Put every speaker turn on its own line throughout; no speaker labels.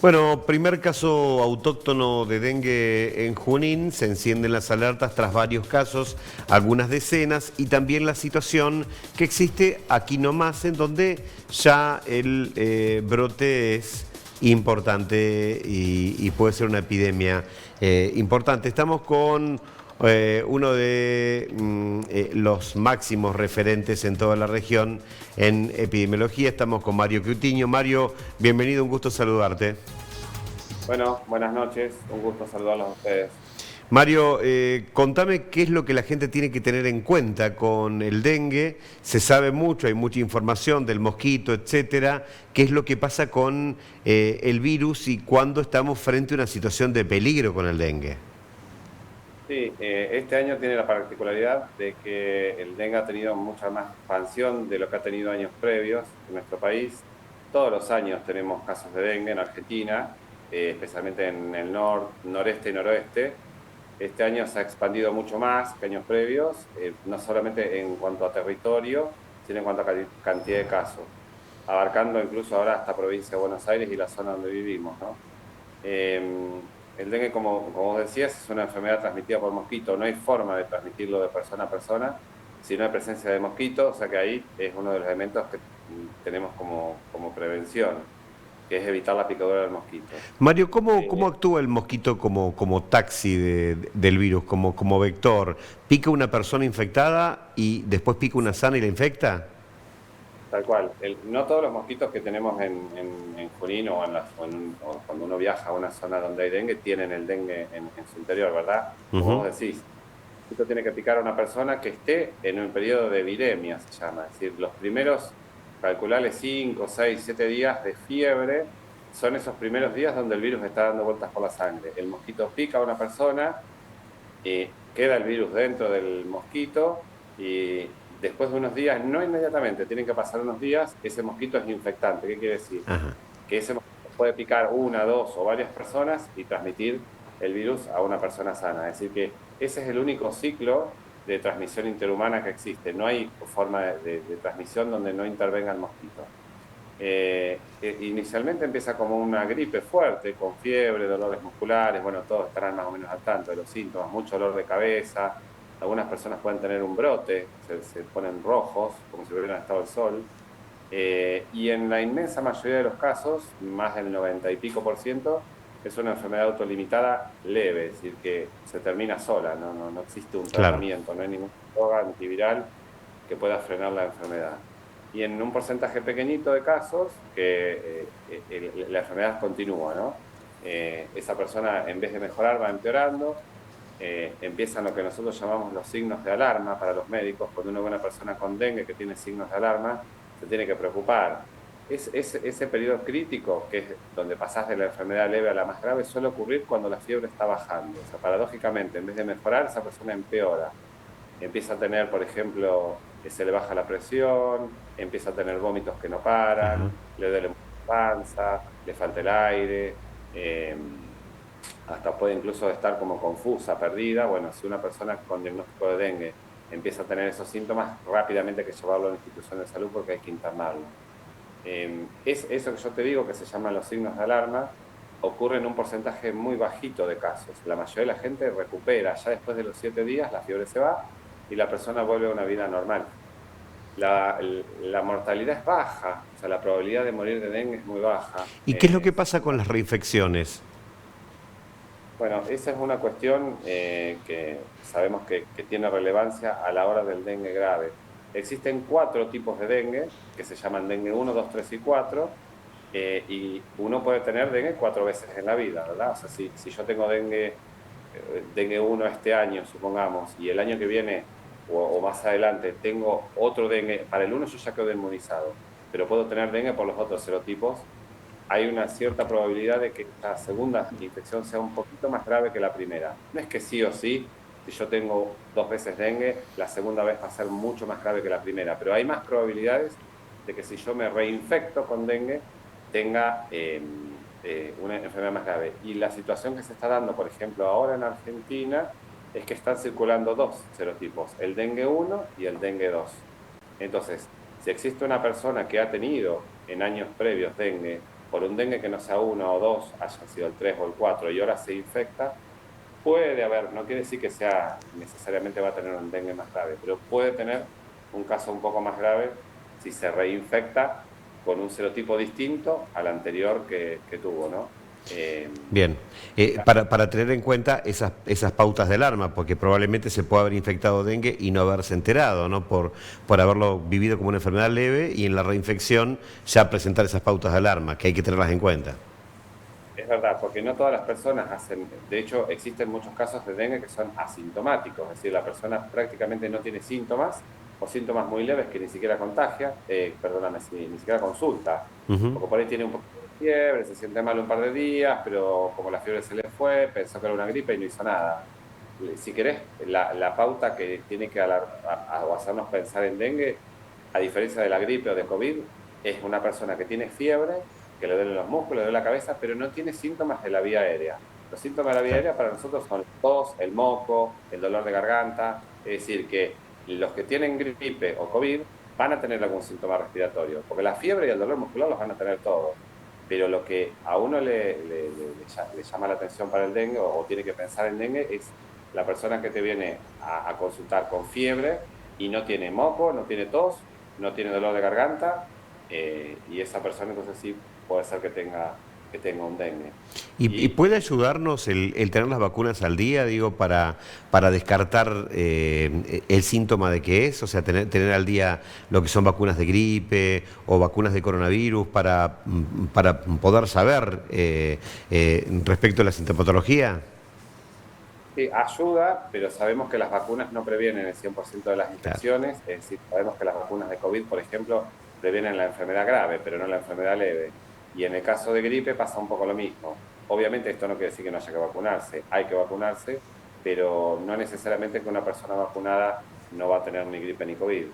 Bueno, primer caso autóctono de dengue en Junín, se encienden las alertas tras varios casos, algunas decenas, y también la situación que existe aquí nomás, en donde ya el brote es importante y puede ser una epidemia importante. Estamos con uno de los máximos referentes en toda la región en epidemiología. Estamos con Mario Cutiño. Mario, bienvenido, un gusto saludarte.
Bueno, buenas noches, un gusto saludarlos a ustedes.
Mario, contame qué es lo que la gente tiene que tener en cuenta con el dengue. Se sabe mucho, hay mucha información del mosquito, etcétera. ¿Qué es lo que pasa con el virus y cuándo estamos frente a una situación de peligro con el dengue?
Sí, este año tiene la particularidad de que el dengue ha tenido mucha más expansión de lo que ha tenido años previos en nuestro país. Todos los años tenemos casos de dengue en Argentina, especialmente en el noreste y noroeste. Este año se ha expandido mucho más que años previos, no solamente en cuanto a territorio, sino en cuanto a cantidad de casos, abarcando incluso ahora hasta provincia de Buenos Aires y la zona donde vivimos, ¿no? El dengue, como vos decías, es una enfermedad transmitida por mosquito. No hay forma de transmitirlo de persona a persona si no hay presencia de mosquito, o sea que ahí es uno de los elementos que tenemos como prevención, que es evitar la picadura del mosquito.
Mario, ¿cómo
Eh,
actúa el mosquito como taxi del virus, como vector? ¿Pica una persona infectada y después pica una sana y la infecta?
Tal cual. No todos los mosquitos que tenemos en Junín o cuando uno viaja a una zona donde hay dengue tienen el dengue en su interior, ¿verdad? Como
Ujú.
vos decís, esto tiene que picar a una persona que esté en un periodo de viremia, se llama. Es decir, los primeros, calcularle 5, 6, 7 días de fiebre, son esos primeros días donde el virus está dando vueltas por la sangre. El mosquito pica a una persona y queda el virus dentro del mosquito y después de unos días, no inmediatamente, tienen que pasar unos días, ese mosquito es infectante. ¿Qué quiere decir?
Ajá.
Que ese mosquito puede picar una, dos o varias personas y transmitir el virus a una persona sana. Es decir, que ese es el único ciclo de transmisión interhumana que existe. No hay forma de transmisión donde no intervenga el mosquito. Inicialmente empieza como una gripe fuerte, con fiebre, dolores musculares, bueno, todos estarán más o menos al tanto de los síntomas, mucho dolor de cabeza, algunas personas pueden tener un brote, se ponen rojos, como si hubieran estado al sol, y en la inmensa mayoría de los casos, más del 90 y pico por ciento, es una enfermedad autolimitada leve, es decir, que se termina sola, no existe un
Claro.
tratamiento, no hay ninguna droga antiviral que pueda frenar la enfermedad. Y en un porcentaje pequeñito de casos que la enfermedad continúa, ¿no? Esa persona en vez de mejorar va empeorando, empiezan lo que nosotros llamamos los signos de alarma para los médicos. Cuando uno ve a una persona con dengue que tiene signos de alarma, se tiene que preocupar. Ese periodo crítico, que es donde pasás de la enfermedad leve a la más grave, suele ocurrir cuando la fiebre está bajando. O sea, paradójicamente, en vez de mejorar, esa persona empeora. Empieza a tener, por ejemplo, se le baja la presión, empieza a tener vómitos que no
Ajá.
paran, le duele mucho la panza, le falta el aire, hasta puede incluso estar como confusa, perdida. Bueno, si una persona con diagnóstico de dengue empieza a tener esos síntomas, rápidamente hay que llevarlo a la institución de salud porque hay que internarlo. Es eso que yo te digo, que se llaman los signos de alarma, ocurre en un porcentaje muy bajito de casos. La mayoría de la gente recupera, ya después de los 7 días la fiebre se va y la persona vuelve a una vida normal. La mortalidad es baja, o sea, la probabilidad de morir de dengue es muy baja.
¿Y qué es lo que pasa con las reinfecciones?
Bueno, esa es una cuestión que sabemos que tiene relevancia a la hora del dengue grave. Existen 4 tipos de dengue que se llaman dengue uno, 2, 3 y 4, y uno puede tener dengue 4 veces en la vida, ¿verdad? O sea, si yo tengo dengue uno este año, supongamos, y el año que viene o más adelante tengo otro dengue, para el uno yo ya quedo inmunizado, pero puedo tener dengue por los otros serotipos. Hay una cierta probabilidad de que esta segunda infección sea un poquito más grave que la primera. No es que sí o sí, si yo tengo 2 veces dengue, la segunda vez va a ser mucho más grave que la primera, pero hay más probabilidades de que si yo me reinfecto con dengue, tenga una enfermedad más grave. Y la situación que se está dando, por ejemplo, ahora en Argentina, es que están circulando 2 serotipos, el dengue uno y el dengue 2. Entonces, si existe una persona que ha tenido en años previos dengue por un dengue que no sea uno o dos, hayan sido el 3 o el 4 y ahora se infecta, puede haber, no quiere decir que sea necesariamente va a tener un dengue más grave, pero puede tener un caso un poco más grave si se reinfecta con un serotipo distinto al anterior que tuvo, ¿no? Eh,
Bien, para tener en cuenta esas pautas de alarma, porque probablemente se puede haber infectado dengue y no haberse enterado, ¿no? Por haberlo vivido como una enfermedad leve y en la reinfección ya presentar esas pautas de alarma, que hay que tenerlas en cuenta.
Es verdad, porque no todas las personas hacen, de hecho existen muchos casos de dengue que son asintomáticos, es decir, la persona prácticamente no tiene síntomas o síntomas muy leves que ni siquiera contagia, perdóname, ni siquiera consulta,
Ujú.
porque por ahí tiene un poco de fiebre, se siente mal un par de días, pero como la fiebre se le fue, pensó que era una gripe y no hizo nada. Si querés, la pauta que tiene que o hacernos pensar en dengue, a diferencia de la gripe o de COVID, es una persona que tiene fiebre, que le duelen los músculos, le duele la cabeza, pero no tiene síntomas de la vía aérea. Los síntomas de la vía
Claro.
aérea para nosotros son la tos, el moco, el dolor de garganta, es decir, que los que tienen gripe o COVID van a tener algún síntoma respiratorio, porque la fiebre y el dolor muscular los van a tener todos. Pero lo que a uno le llama la atención para el dengue o tiene que pensar en dengue es la persona que te viene a consultar con fiebre y no tiene moco, no tiene tos, no tiene dolor de garganta, y esa persona entonces sí puede ser que tenga un dengue.
Y
Y
puede ayudarnos el tener las vacunas al día, digo, para descartar el síntoma de que es, o sea, tener al día lo que son vacunas de gripe o vacunas de coronavirus para poder saber respecto a la sintomatología.
sí, ayuda, pero sabemos que las vacunas no previenen el 100% de las
Claro.
infecciones, es decir, sabemos que las vacunas de COVID, por ejemplo, previenen la enfermedad grave, pero no la enfermedad leve. Y en el caso de gripe pasa un poco lo mismo. Obviamente esto no quiere decir que no haya que vacunarse, hay que vacunarse, pero no necesariamente que una persona vacunada no va a tener ni gripe ni COVID.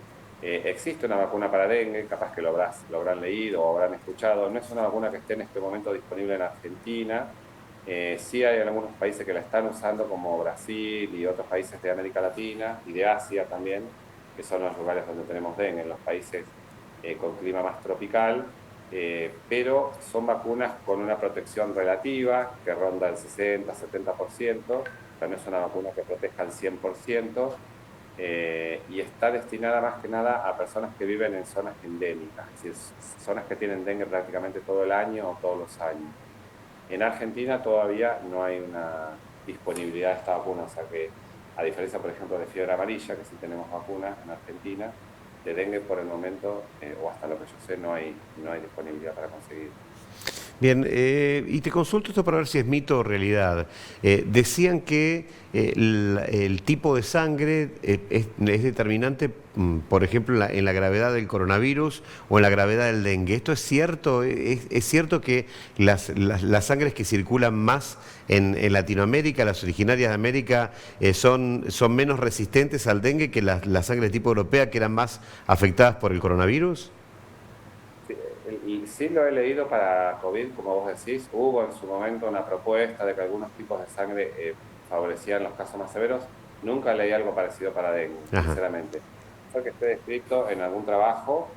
Existe una vacuna para dengue, capaz que lo habrán leído o habrán escuchado, no es una vacuna que esté en este momento disponible en Argentina. Sí hay algunos países que la están usando, como Brasil y otros países de América Latina y de Asia también, que son los lugares donde tenemos dengue, en los países con clima más tropical, pero son vacunas con una protección relativa que ronda el 60-70%, o sea, no es una vacuna que proteja al 100%, y está destinada más que nada a personas que viven en zonas endémicas, es decir, zonas que tienen dengue prácticamente todo el año o todos los años. En Argentina todavía no hay una disponibilidad de esta vacuna, o sea que a diferencia, por ejemplo, de fiebre amarilla, que sí tenemos vacuna en Argentina, de dengue por el momento, o hasta lo que yo sé, no hay disponibilidad para conseguir.
Bien, y te consulto esto para ver si es mito o realidad. Decían que el tipo de sangre es determinante, por ejemplo, en la gravedad del coronavirus o en la gravedad del dengue. ¿Esto es cierto? Es cierto que las sangres que circulan más en Latinoamérica, las originarias de América, son menos resistentes al dengue que las sangres tipo europea que eran más afectadas por el coronavirus?
Sí, sí lo he leído para COVID, como vos decís, hubo en su momento una propuesta de que algunos tipos de sangre favorecían los casos más severos. Nunca leí algo parecido para dengue,
Ajá.
sinceramente. Fue que esté descrito en algún trabajo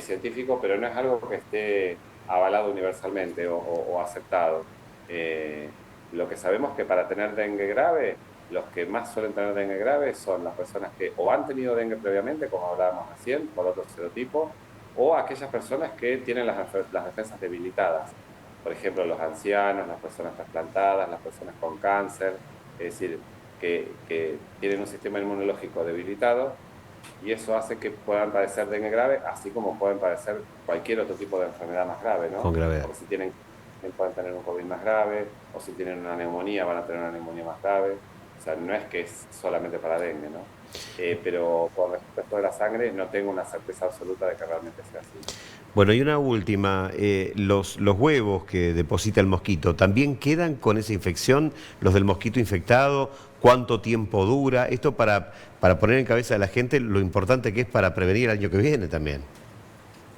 científico, pero no es algo que esté avalado universalmente o aceptado. Eh, lo que sabemos que para tener dengue grave, los que más suelen tener dengue grave son las personas que o han tenido dengue previamente, como hablábamos recién, por otro serotipo, o aquellas personas que tienen las defensas debilitadas. Por ejemplo, los ancianos, las personas trasplantadas, las personas con cáncer, es decir, que tienen un sistema inmunológico debilitado y eso hace que puedan padecer dengue grave, así como pueden padecer cualquier otro tipo de enfermedad más grave,
Con
¿no?
gravedad.
Porque si tienen, pueden tener un COVID más grave, o si tienen una neumonía, van a tener una neumonía más grave. O sea, no es que es solamente para dengue, ¿no? Pero con respecto a la sangre, no tengo una certeza absoluta de que realmente sea así.
Bueno, y una última, los huevos que deposita el mosquito, ¿también quedan con esa infección? ¿Los del mosquito infectado? ¿Cuánto tiempo dura? Esto para poner en cabeza de la gente lo importante que es para prevenir el año que viene también.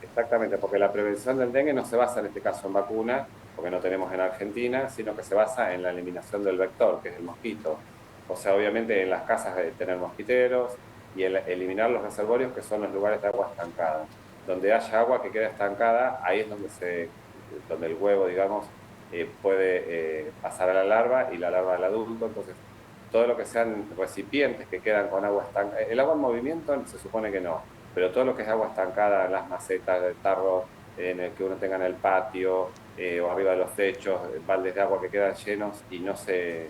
Exactamente, porque la prevención del dengue no se basa en este caso en vacuna, porque no tenemos en Argentina, sino que se basa en la eliminación del vector, que es el mosquito. O sea, obviamente en las casas de tener mosquiteros y eliminar los reservorios, que son los lugares de agua estancada. Donde haya agua que queda estancada, ahí es donde se donde el huevo, digamos, puede pasar a la larva y la larva al adulto. Entonces, todo lo que sean recipientes que quedan con agua estancada, el agua en movimiento se supone que no, pero todo lo que es agua estancada en las macetas del tarro, en el que uno tenga en el patio o arriba de los techos, baldes de agua que quedan llenos y no se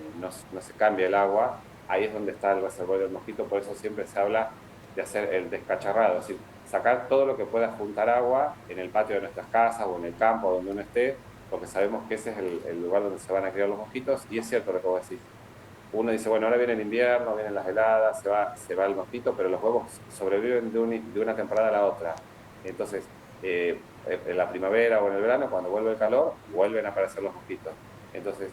cambia el agua, ahí es donde está el reservorio del mosquito. Por eso siempre se habla de hacer el descacharrado, es decir, sacar todo lo que pueda juntar agua en el patio de nuestras casas o en el campo donde uno esté, porque sabemos que ese es el lugar donde se van a criar los mosquitos. Y es cierto lo que vos decís, uno dice, bueno, ahora viene el invierno, vienen las heladas, se va el mosquito, pero los huevos sobreviven de una temporada a la otra. Entonces, en la primavera o en el verano, cuando vuelve el calor, vuelven a aparecer los mosquitos. Entonces,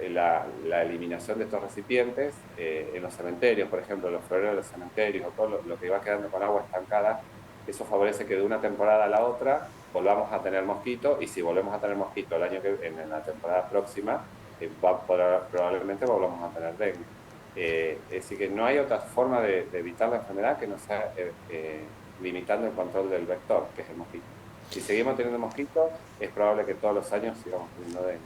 la eliminación de estos recipientes en los cementerios, por ejemplo, los floreros de los cementerios, o todo lo que va quedando con agua estancada, eso favorece que de una temporada a la otra volvamos a tener mosquitos, y si volvemos a tener mosquitos en la temporada próxima, probablemente volvamos a tener dengue. Es decir, que no hay otra forma de evitar la enfermedad que no sea limitando el control del vector, que es el mosquito. Si seguimos teniendo mosquitos, es probable que todos los años sigamos teniendo dengue.